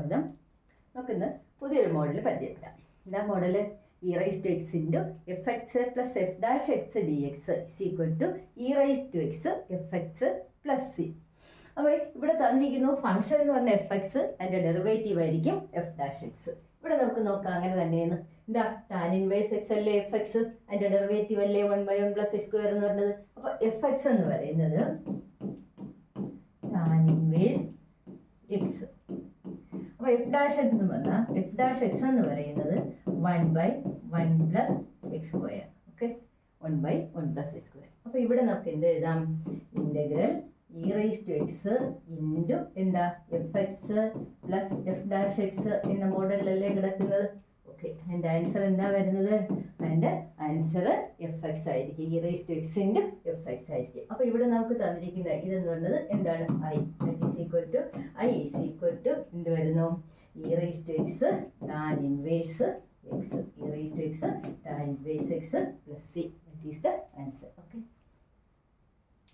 സ്വാഗതം. നമുക്കിന്ന് പുതിയൊരു മോഡൽ പരിചയപ്പെടാം. എന്താ model? e raised to x into fx plus f dash x dx is equal to e raised to x fx plus c. അപ്പോൾ ഇവിടെ തന്നിരിക്കുന്നു ഫംഗ്ഷൻ എന്ന് പറഞ്ഞ എഫ് എക്സ്, അതിൻ്റെ ഡെറിവേറ്റീവ് ആയിരിക്കും എഫ് ഡാഷ് എക്സ്. ഇവിടെ നമുക്ക് നോക്കാം അങ്ങനെ തന്നെയാണ്. എന്താ ടാൻ ഇൻവേഴ്സ് എക്സ് അല്ലേ എഫ് എക്സ്, അതിൻ്റെ ഡെറിവേറ്റീവ് അല്ലേ 1/1 + x² എന്ന് പറഞ്ഞത്. അപ്പോൾ എഫ് എക്സ് എന്ന് പറയുന്നത് ടാൻ ഇൻവേഴ്സ് എക്സ്. അപ്പോൾ എഫ് ഡാഷ് എന്ന് പറഞ്ഞാൽ എഫ് ഡാഷ് എക്സ് എന്ന് പറയുന്നത് 1/1 + x². Okay, 1/1 + x². അപ്പോൾ ഇവിടെ നമുക്ക് എന്ത് എഴുതാം? Integral e raised to x into എന്താ F X plus F dash X എന്ന മോഡലിലല്ലേ കിടക്കുന്നത്. ഓക്കെ, അതിൻ്റെ ആൻസർ എന്താ വരുന്നത്? അതിൻ്റെ ആൻസർ എഫ് എക്സ് ആയിരിക്കും. e raised to x into F X ആയിരിക്കും. അപ്പോൾ ഇവിടെ നമുക്ക് തന്നിരിക്കുന്ന ഇതെന്ന് പറയുന്നത് എന്താണ്? i ഈസ് ഈക്വൽ ടു എന്ത് വരുന്നു? e raised to x tan inverse x, e raised to x tan inverse x plus c. That is the answer. Okay.